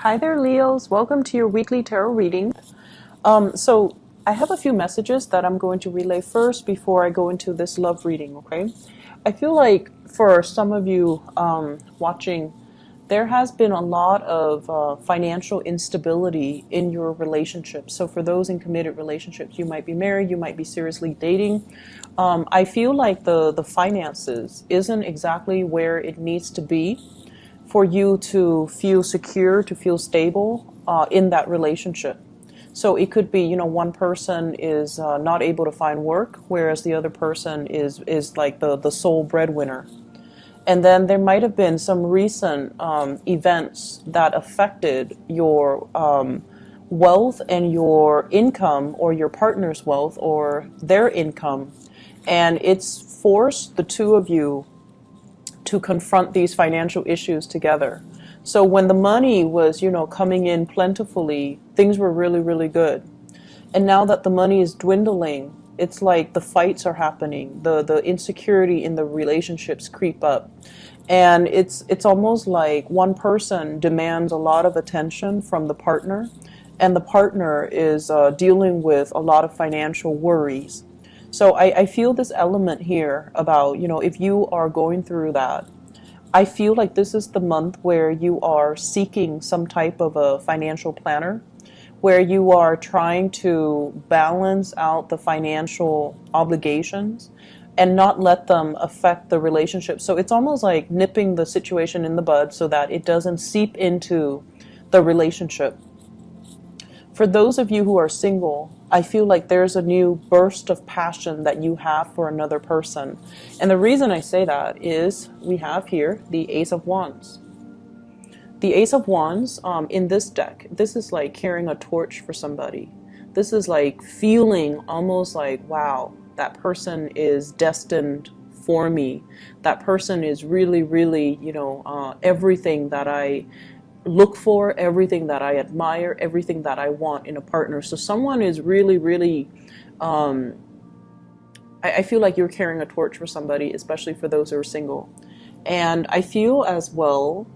Hi there, Leos. Welcome to your weekly tarot reading. So I have a few messages that I'm going to relay first before I go into this love reading, okay? I feel like for some of you watching, there has been a lot of financial instability in your relationship. So for those in committed relationships, you might be married, you might be seriously dating. I feel like the finances isn't exactly where it needs to be for you to feel secure, to feel stable in that relationship. So it could be, one person is not able to find work, whereas the other person is like the sole breadwinner. And then there might have been some recent events that affected your wealth and your income, or your partner's wealth or their income. And it's forced the two of you to confront these financial issues together. So when the money was, coming in plentifully, things were really, really good. And now that the money is dwindling, it's like the fights are happening. The insecurity in the relationships creep up. And it's almost like one person demands a lot of attention from the partner, and the partner is dealing with a lot of financial worries. So I feel this element here about, if you are going through that, I feel like this is the month where you are seeking some type of a financial planner, where you are trying to balance out the financial obligations and not let them affect the relationship. So it's almost like nipping the situation in the bud so that it doesn't seep into the relationship. For those of you who are single, I feel like there's a new burst of passion that you have for another person. And the reason I say that is we have here the Ace of Wands. The Ace of Wands in this deck, this is like carrying a torch for somebody. This is like feeling almost like, wow, that person is destined for me. That person is really, really, everything that I look for, everything that I admire, everything that I want in a partner. So someone is really, really, I feel like you're carrying a torch for somebody, especially for those who are single. And I feel as well,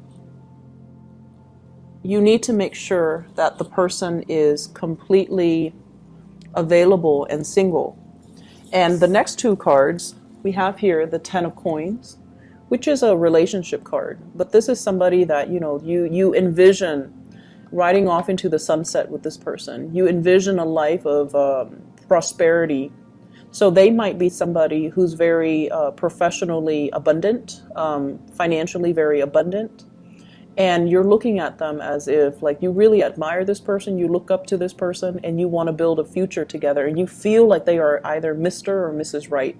you need to make sure that the person is completely available and single. And the next two cards, we have here the Ten of Coins, which is a relationship card. But this is somebody that, you envision riding off into the sunset with this person. You envision a life of prosperity. So they might be somebody who's very professionally abundant, financially very abundant. And you're looking at them as if like you really admire this person, you look up to this person, and you want to build a future together. And you feel like they are either Mr. or Mrs. Right.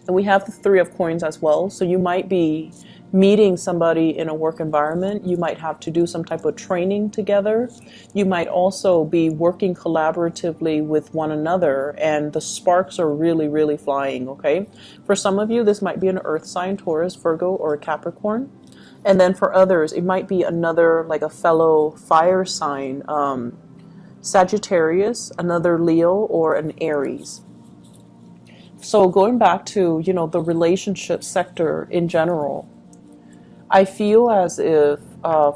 And we have the Three of Coins as well. So you might be meeting somebody in a work environment. You might have to do some type of training together. You might also be working collaboratively with one another, and the sparks are really, really flying, okay? For some of you, this might be an earth sign, Taurus, Virgo, or a Capricorn. And then for others, it might be another, like a fellow fire sign, Sagittarius, another Leo, or an Aries. So going back to, the relationship sector in general, I feel as if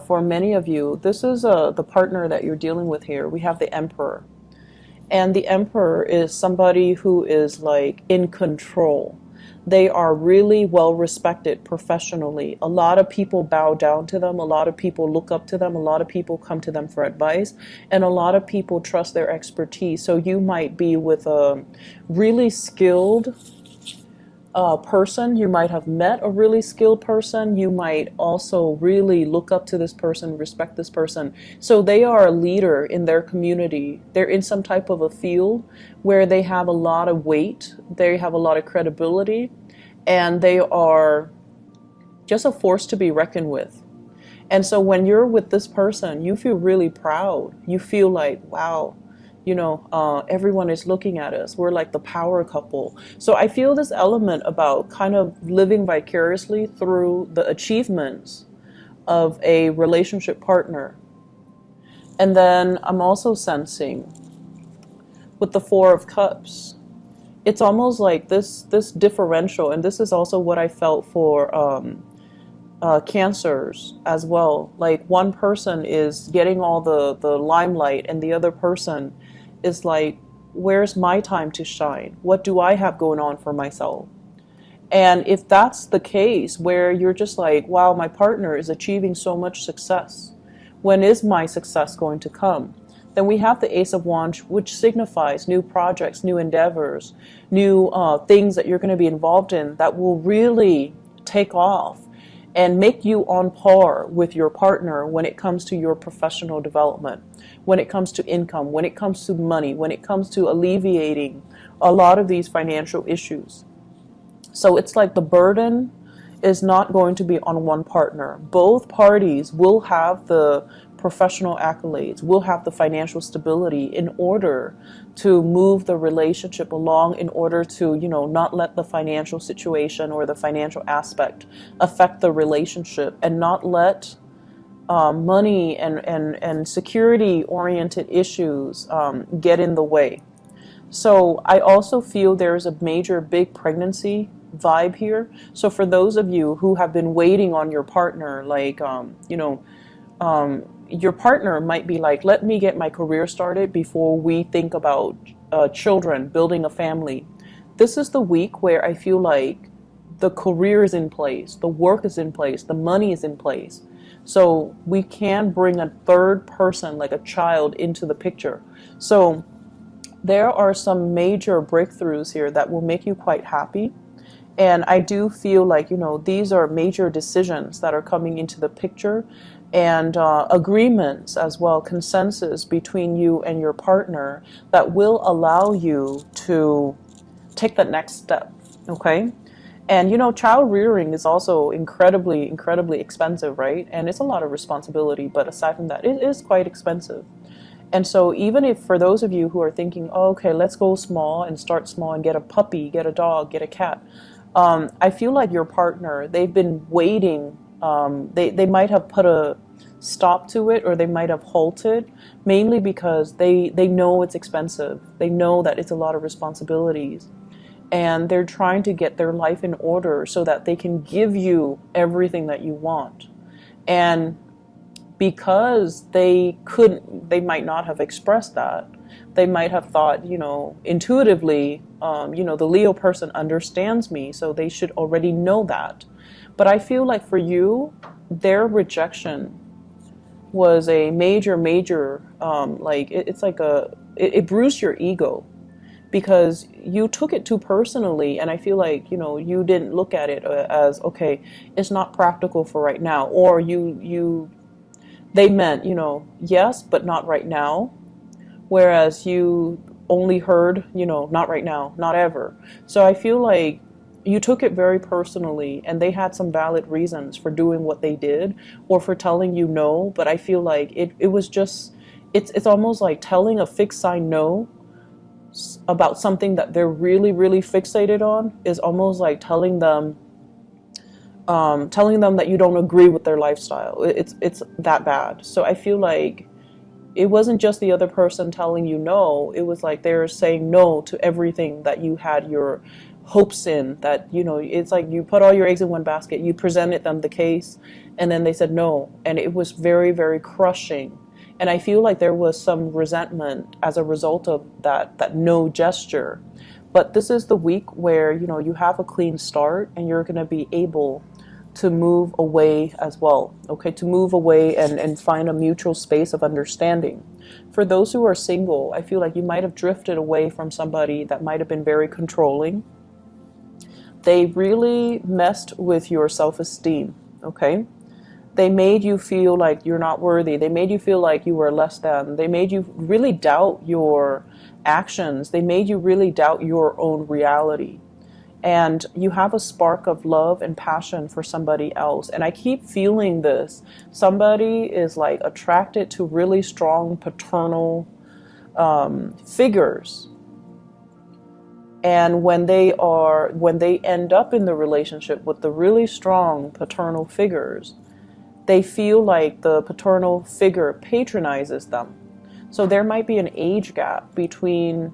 for many of you, this is the partner that you're dealing with here. We have the Emperor. And the Emperor is somebody who is like in control. They are really well respected professionally. A lot of people bow down to them. A lot of people look up to them. A lot of people come to them for advice. And a lot of people trust their expertise. So you might be with a really skilled person. You might have met a really skilled person. You might also really look up to this person, respect this person. So they are a leader in their community. They're in some type of a field where they have a lot of weight. They have a lot of credibility, and they are just a force to be reckoned with. And so when you're with this person, you feel really proud. You feel like, wow, everyone is looking at us. We're like the power couple. So I feel this element about kind of living vicariously through the achievements of a relationship partner. And then I'm also sensing with the Four of Cups, it's almost like this differential, and this is also what I felt for Cancers as well. Like one person is getting all the limelight and the other person is like, where's my time to shine? What do I have going on for myself? And if that's the case, where you're just like, wow, my partner is achieving so much success, when is my success going to come? Then we have the Ace of Wands, which signifies new projects, new endeavors, new things that you're going to be involved in that will really take off and make you on par with your partner when it comes to your professional development, when it comes to income, when it comes to money, when it comes to alleviating a lot of these financial issues. So it's like the burden is not going to be on one partner. Both parties will have the professional accolades, will have the financial stability in order to move the relationship along, in order to, not let the financial situation or the financial aspect affect the relationship, and not let money and security oriented issues get in the way. So I also feel there's a major big pregnancy vibe here. So for those of you who have been waiting on your partner, like, your partner might be like, let me get my career started before we think about children, building a family. This is the week where I feel like the career is in place, the work is in place, the money is in place. So we can bring a third person, like a child, into the picture. So there are some major breakthroughs here that will make you quite happy. And I do feel like, these are major decisions that are coming into the picture, and agreements as well, consensus between you and your partner that will allow you to take that next step, okay? And, child rearing is also incredibly, incredibly expensive, right? And it's a lot of responsibility, but aside from that, it is quite expensive. And so even if for those of you who are thinking, oh, okay, let's go small and start small and get a puppy, get a dog, get a cat, I feel like your partner, they've been waiting. They might have put a stop to it, or they might have halted, mainly because they know it's expensive. They know that it's a lot of responsibilities. And they're trying to get their life in order so that they can give you everything that you want. And because they might not have expressed that. They might have thought, intuitively, the Leo person understands me, so they should already know that. But I feel like for you, their rejection was a major, it's like it bruised your ego, because you took it too personally. And I feel like, you didn't look at it as, okay, it's not practical for right now, or they meant, yes, but not right now. Whereas you only heard, not right now, not ever. So I feel like you took it very personally, and they had some valid reasons for doing what they did, or for telling you no. But I feel like it was just, it's almost like telling a fixed sign no about something that they're really, really fixated on is almost like telling them that you don't agree with their lifestyle. It's that bad. So I feel like it wasn't just the other person telling you no. It was like they're saying no to everything that you had your hopes in. That, it's like you put all your eggs in one basket. You presented them the case, and then they said no. And it was very, very crushing. And I feel like there was some resentment as a result of that no gesture. But this is the week where, you have a clean start, and you're going to be able to move away as well, okay? To move away and find a mutual space of understanding. For those who are single, I feel like you might have drifted away from somebody that might have been very controlling. They really messed with your self-esteem, okay? They made you feel like you're not worthy. They made you feel like you were less than. They made you really doubt your actions. They made you really doubt your own reality. And you have a spark of love and passion for somebody else. And I keep feeling this. Somebody is like attracted to really strong paternal figures. And when they end up in the relationship with the really strong paternal figures, they feel like the paternal figure patronizes them. So there might be an age gap between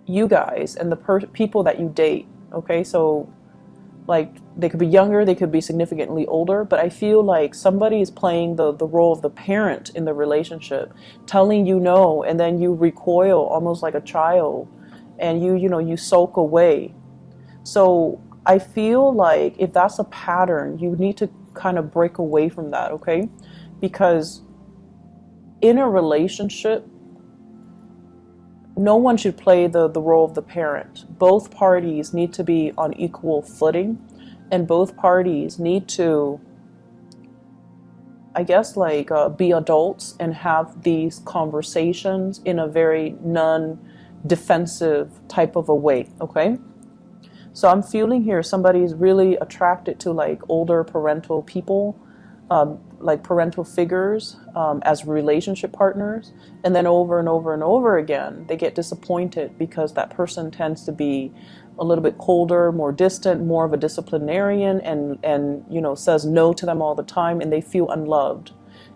you guys and the people that you date. Okay, so Like they could be younger, they could be significantly older, but I feel like somebody is playing the role of the parent in the relationship, telling you no, and then you recoil almost like a child, and you sulk away. So I feel like if that's a pattern, you need to kind of break away from that, okay? Because in a relationship, no one should play the role of the parent. Both parties need to be on equal footing, and both parties need to, I guess, like be adults and have these conversations in a very non-defensive type of a way, okay? So I'm feeling here somebody's really attracted to like older parental people, like parental figures, as relationship partners, and then over and over and over again they get disappointed because that person tends to be a little bit colder, more distant, more of a disciplinarian, and says no to them all the time, and they feel unloved.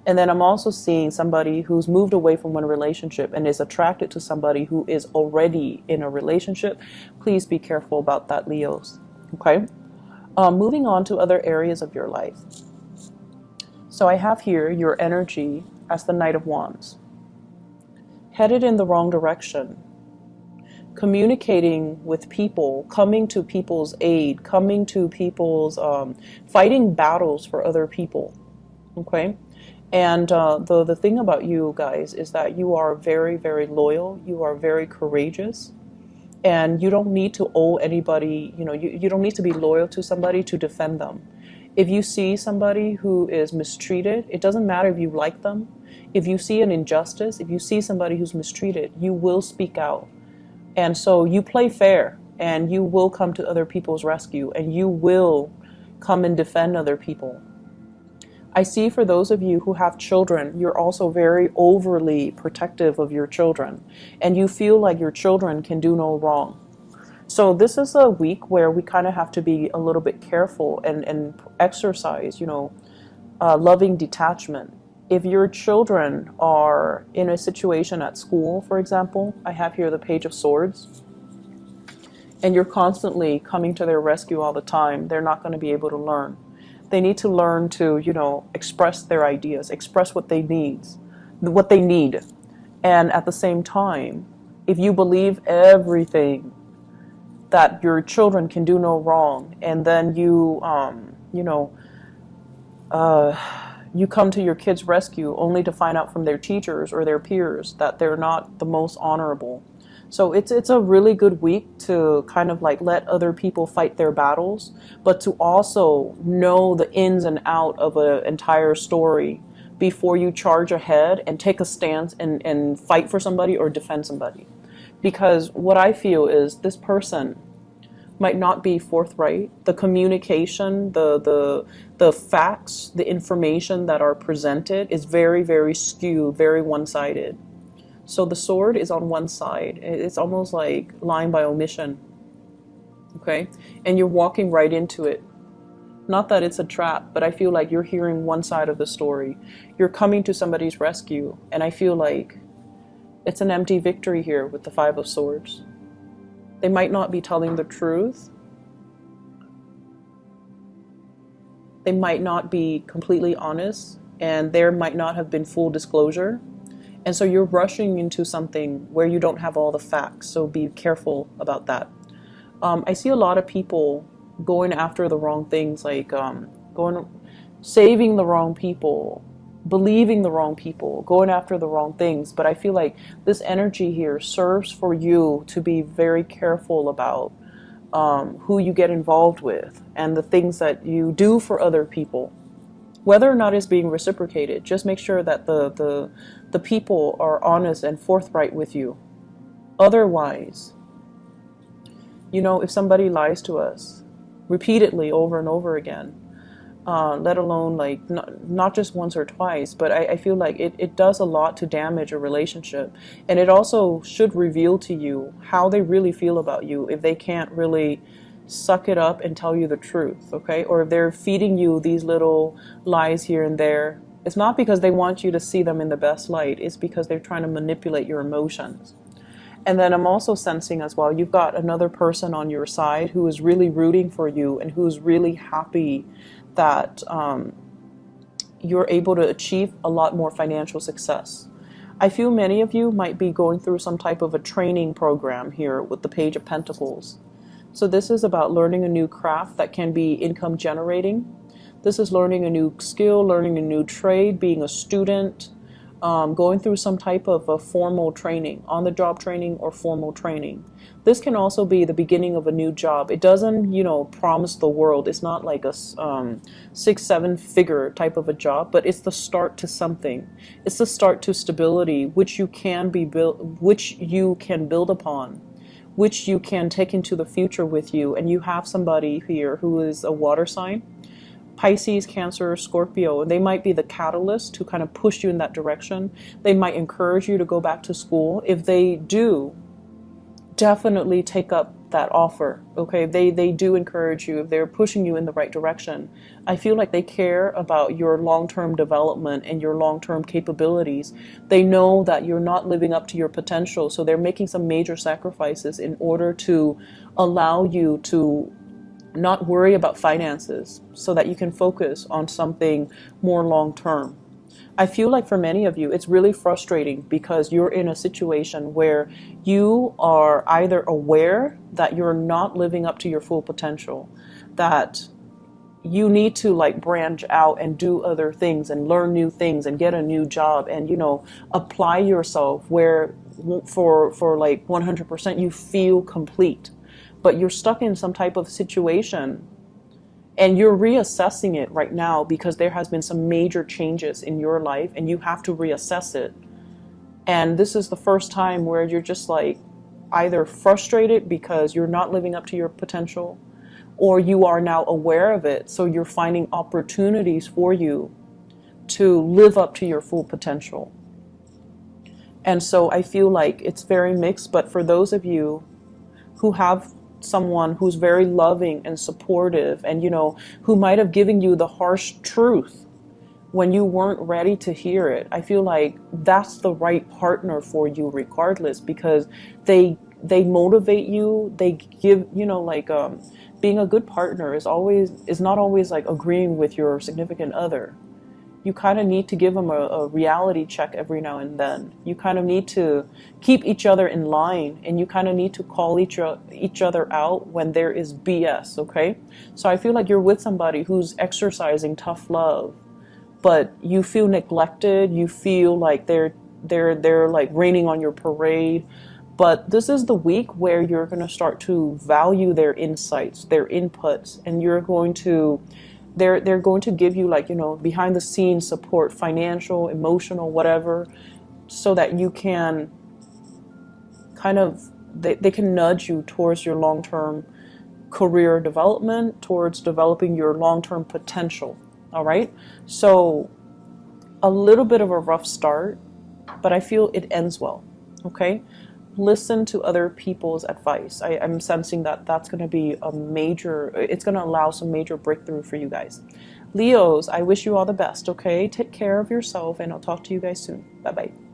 And then I'm also seeing somebody who's moved away from one relationship and is attracted to somebody who is already in a relationship. Please be careful about that, Leos. Okay? Moving on to other areas of your life. So I have here your energy as the Knight of Wands. Headed in the wrong direction. Communicating with people, coming to people's aid, coming to people's, fighting battles for other people. Okay? And the thing about you guys is that you are very, very loyal. You are very courageous. And you don't need to owe anybody, you don't need to be loyal to somebody to defend them. If you see somebody who is mistreated, it doesn't matter if you like them. If you see an injustice, if you see somebody who's mistreated, you will speak out. And so you play fair, and you will come to other people's rescue, and you will come and defend other people. I see for those of you who have children, you're also very overly protective of your children, and you feel like your children can do no wrong. So this is a week where we kind of have to be a little bit careful and exercise, loving detachment. If your children are in a situation at school, for example, I have here the Page of Swords, and you're constantly coming to their rescue all the time, they're not going to be able to learn. They need to learn to, express their ideas, express what they need. And at the same time, if you believe everything that your children can do no wrong, and then you come to your kids' rescue only to find out from their teachers or their peers that they're not the most honorable. So it's a really good week to kind of like let other people fight their battles, but to also know the ins and out of an entire story before you charge ahead and take a stance and fight for somebody or defend somebody. Because what I feel is this person might not be forthright. The communication, the facts, the information that are presented is very, very skewed, very one-sided. So the sword is on one side. It's almost like lying by omission. Okay? And you're walking right into it. Not that it's a trap, but I feel like you're hearing one side of the story. You're coming to somebody's rescue, and I feel like it's an empty victory here with the Five of Swords. They might not be telling the truth. They might not be completely honest, and there might not have been full disclosure. And so you're rushing into something where you don't have all the facts, so be careful about that. I see a lot of people going after the wrong things, like saving the wrong people, believing the wrong people, going after the wrong things. But I feel like this energy here serves for you to be very careful about who you get involved with and the things that you do for other people. Whether or not it's being reciprocated, just make sure that the people are honest and forthright with you. Otherwise, if somebody lies to us repeatedly over and over again, let alone like not just once or twice, but I feel like it does a lot to damage a relationship. And it also should reveal to you how they really feel about you if they can't really suck it up and tell you the truth, okay? Or if they're feeding you these little lies here and there, it's not because they want you to see them in the best light, it's because they're trying to manipulate your emotions. And then I'm also sensing as well, you've got another person on your side who is really rooting for you and who's really happy that you're able to achieve a lot more financial success. I feel many of you might be going through some type of a training program here with the Page of Pentacles. So this is about learning a new craft that can be income generating. This is learning a new skill, learning a new trade, being a student, going through some type of a formal training, on-the-job training or formal training. This can also be the beginning of a new job. It doesn't, promise the world. It's not like a 6-7 figure type of a job, but it's the start to something. It's the start to stability, which you can build upon, which you can take into the future with you. And you have somebody here who is a water sign. Pisces, Cancer, Scorpio, they might be the catalyst to kind of push you in that direction. They might encourage you to go back to school. If they do, definitely take up that offer, okay? They do encourage you. If they're pushing you in the right direction, I feel like they care about your long-term development and your long-term capabilities. They know that you're not living up to your potential, so they're making some major sacrifices in order to allow you to not worry about finances so that you can focus on something more long term. I feel like for many of you, it's really frustrating because you're in a situation where you are either aware that you're not living up to your full potential, that you need to like branch out and do other things and learn new things and get a new job and, apply yourself where for like 100% you feel complete. But you're stuck in some type of situation and you're reassessing it right now because there has been some major changes in your life and you have to reassess it. And this is the first time where you're just like either frustrated because you're not living up to your potential, or you are now aware of it. So you're finding opportunities for you to live up to your full potential. And so I feel like it's very mixed, but for those of you who have someone who's very loving and supportive and who might have given you the harsh truth when you weren't ready to hear it, I feel like that's the right partner for you regardless, because they motivate you. They give being a good partner is not always like agreeing with your significant other. You kind of need to give them a reality check every now and then. You kind of need to keep each other in line, and you kind of need to call each other out when there is BS, okay? So I feel like you're with somebody who's exercising tough love, but you feel neglected. You feel like they're like raining on your parade. But this is the week where you're going to start to value their insights, their inputs, and you're going to they're going to give you behind the scenes support, financial, emotional, whatever, so that you can they can nudge you towards your long-term career development, towards developing your long-term potential. All right. So a little bit of a rough start, but I feel it ends well. Okay. Listen to other people's advice. I'm sensing that that's going to be it's going to allow some major breakthrough for you guys. Leos, I wish you all the best, okay? Take care of yourself, and I'll talk to you guys soon. Bye-bye.